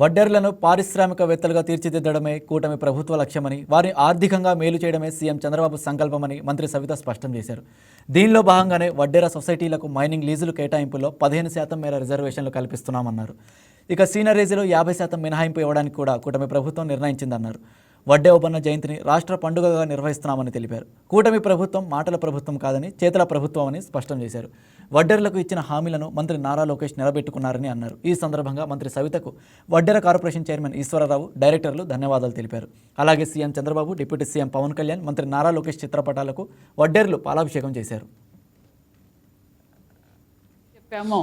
వడ్డెర్లను పారిశ్రామికవేత్తలుగా తీర్చిదిద్దడమే కూటమి ప్రభుత్వ లక్ష్యమని, వారిని ఆర్థికంగా మేలు చేయడమే సీఎం చంద్రబాబు సంకల్పమని మంత్రి సవిత స్పష్టం చేశారు. దీనిలో భాగంగానే వడ్డెర సొసైటీలకు మైనింగ్ లీజులు కేటాయింపుల్లో 15% మేర రిజర్వేషన్లు కల్పిస్తున్నామన్నారు. ఇక సీనరేజీలో 50% మినహాయింపు ఇవ్వడానికి కూడా కూటమి ప్రభుత్వం నిర్ణయించిందన్నారు. వడ్డే ఓబన్న జయంతిని రాష్ట్ర పండుగగా నిర్వహిస్తున్నామని తెలిపారు. కూటమి ప్రభుత్వం మాటల ప్రభుత్వం కాదని చేతుల ప్రభుత్వం అని స్పష్టం చేశారు. వడ్డెర్లకు ఇచ్చిన హామీలను మంత్రి నారా లోకేష్ నిలబెట్టుకున్నారని అన్నారు. ఈ సందర్భంగా మంత్రి సవితకు వడ్డెర కార్పొరేషన్ చైర్మన్ ఈశ్వరరావు, డైరెక్టర్లు ధన్యవాదాలు తెలిపారు. అలాగే CM Chandrababu, deputy CM Pawan Kalyan, మంత్రి నారా లోకేష్ చిత్రపటాలకు వడ్డెర్లు పాలాభిషేకం చేశారు. చెప్పామో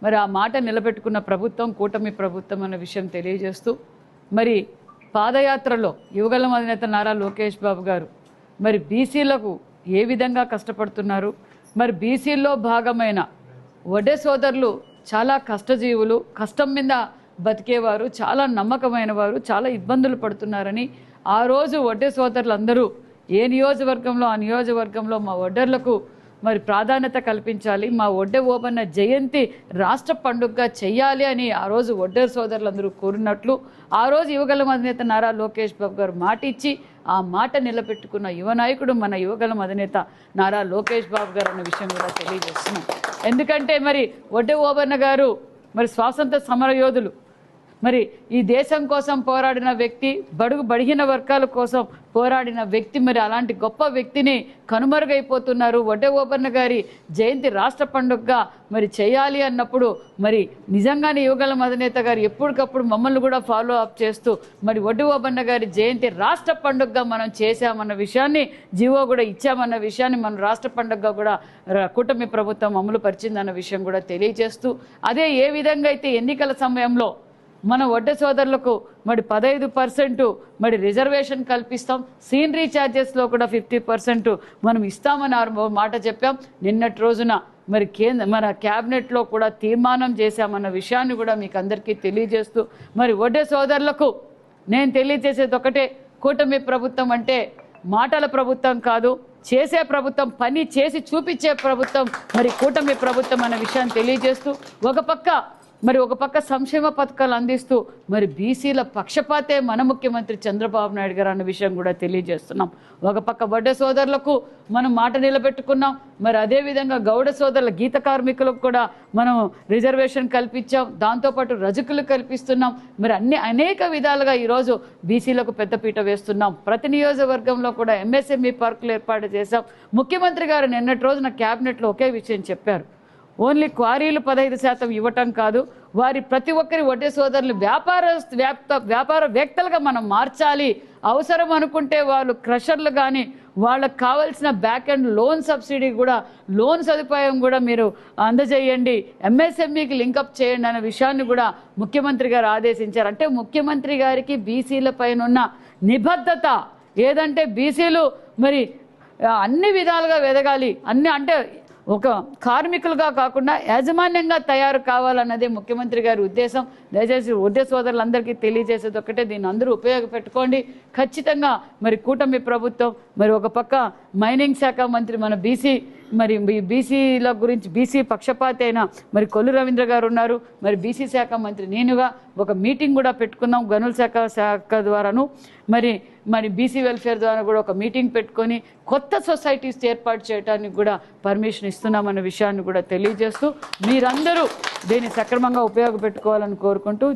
మరి ఆ మాట నిలబెట్టుకున్న ప్రభుత్వం కూటమి ప్రభుత్వం అన్న విషయం తెలియజేస్తూ, మరి పాదయాత్రలో యువగళం అధినేత నారా లోకేష్ బాబు గారు మరి బీసీలకు ఏ విధంగా కష్టపడుతున్నారు, మరి బీసీల్లో భాగమైన వడ్డే సోదరులు చాలా కష్టజీవులు, కష్టం మీద బతికేవారు, చాలా నమ్మకమైన వారు, చాలా ఇబ్బందులు పడుతున్నారని ఆ రోజు వడ్డే సోదరులందరూ ఏ నియోజకవర్గంలో ఆ నియోజకవర్గంలో మా వడ్డర్లకు మరి ప్రాధాన్యత కల్పించాలి, మా వడ్డే ఓబన్న జయంతి రాష్ట్ర పండుగగా చెయ్యాలి అని ఆ రోజు వడ్డేరు సోదరులందరూ కోరినట్లు ఆ రోజు యువగళం అధినేత నారా లోకేష్ బాబు గారు మాట ఇచ్చి ఆ మాట నిలబెట్టుకున్న యువ నాయకుడు మన యువగళం అధినేత నారా లోకేష్ బాబు గారు అన్న విషయం కూడా తెలియజేస్తున్నాం. ఎందుకంటే మరి వడ్డే ఓబన్న గారు మరి స్వాతంత్ర సమరయోధులు, మరి ఈ దేశం కోసం పోరాడిన వ్యక్తి, బడిగిన వర్గాల కోసం పోరాడిన వ్యక్తి, మరి అలాంటి గొప్ప వ్యక్తిని కనుమరుగైపోతున్నారు. వడ్డే ఓబన్న గారి జయంతి రాష్ట్ర పండుగగా మరి చేయాలి అన్నప్పుడు మరి నిజంగానే యువగళం అధినేత గారు ఎప్పటికప్పుడు మమ్మల్ని కూడా ఫాలో అప్ చేస్తూ మరి వడ్డే ఓబన్న గారి జయంతి రాష్ట్ర పండుగగా మనం చేశామన్న విషయాన్ని, జీవో కూడా ఇచ్చామన్న విషయాన్ని మనం రాష్ట్ర పండుగగా కూడా కూటమి ప్రభుత్వం అమలు పరిచిందన్న విషయం కూడా తెలియజేస్తూ, అదే ఏ విధంగా అయితే ఎన్నికల సమయంలో మన వడ్డే సోదరులకు మరి 15% మరి రిజర్వేషన్ కల్పిస్తాం, సీనరీ ఛార్జెస్లో కూడా 50% మనం ఇస్తామని మాట చెప్పాం. నిన్నటి రోజున మరి మన క్యాబినెట్లో కూడా తీర్మానం చేశామన్న విషయాన్ని కూడా మీకు అందరికీ తెలియజేస్తూ, మరి వడ్డే సోదరులకు నేను తెలియజేసేది ఒకటే, కూటమి ప్రభుత్వం అంటే మాటల ప్రభుత్వం కాదు, చేసే ప్రభుత్వం, పని చేసి చూపించే ప్రభుత్వం మరి కూటమి ప్రభుత్వం అనే విషయాన్ని తెలియజేస్తూ, ఒక పక్క సంక్షేమ పథకాలు అందిస్తూ మరి బీసీల పక్షపాతే మన ముఖ్యమంత్రి చంద్రబాబు నాయుడు గారు అన్న విషయం కూడా తెలియజేస్తున్నాం. ఒక పక్క వడ్డే సోదరులకు మనం మాట నిలబెట్టుకున్నాం, మరి అదేవిధంగా గౌడ సోదరుల గీత కార్మికులకు కూడా మనం రిజర్వేషన్ కల్పించాం, దాంతోపాటు రజకులు కల్పిస్తున్నాం. మరి అనేక విధాలుగా ఈరోజు బీసీలకు పెద్దపీట వేస్తున్నాం. ప్రతి నియోజకవర్గంలో కూడా ఎంఎస్ఎంఈ పార్కులు ఏర్పాటు చేశాం. ముఖ్యమంత్రి గారు నిన్నటి రోజున క్యాబినెట్లో ఒకే విషయం చెప్పారు, ఓన్లీ క్వారీలు 15% ఇవ్వటం కాదు, వారి ప్రతి ఒక్కరి వడ్డే సోదరులు వ్యాపారవేత్తలుగా మనం మార్చాలి. అవసరం అనుకుంటే వాళ్ళు క్రషర్లు కానీ వాళ్ళకు కావాల్సిన బ్యాక్ అండ్ లోన్ సబ్సిడీ కూడా, లోన్ సదుపాయం కూడా మీరు అందజేయండి, ఎంఎస్ఎంఈకి లింకప్ చేయండి అనే విషయాన్ని కూడా ముఖ్యమంత్రి గారు ఆదేశించారు. అంటే ముఖ్యమంత్రి గారికి బీసీల పైన ఉన్న నిబద్ధత ఏదంటే బీసీలు మరి అన్ని విధాలుగా ఎదగాలి, అంటే ఒక కార్మికులుగా కాకుండా యాజమాన్యంగా తయారు కావాలన్నదే ముఖ్యమంత్రి గారి ఉద్దేశం. దయచేసి వడ్డే సోదరులందరికీ తెలియజేసేది ఒకటే, దీన్ని అందరూ ఉపయోగపెట్టుకోండి. ఖచ్చితంగా మరి కూటమి ప్రభుత్వం మరి ఒక పక్క మైనింగ్ శాఖ మంత్రి మన బీసీల గురించి బీసీ పక్షపాతి అయిన మరి కొల్లు రవీంద్ర గారు ఉన్నారు, మరి బీసీ శాఖ మంత్రి నేనుగా ఒక మీటింగ్ కూడా పెట్టుకున్నాం. గనుల శాఖ ద్వారాను మరి బీసీ వెల్ఫేర్ ద్వారా కూడా ఒక మీటింగ్ పెట్టుకొని కొత్త సొసైటీస్ ఏర్పాటు చేయడానికి కూడా పర్మిషన్ ఇస్తున్నామన్న విషయాన్ని కూడా తెలియజేస్తూ మీరందరూ దీన్ని సక్రమంగా ఉపయోగపెట్టుకోవాలని కోరుకుంటూ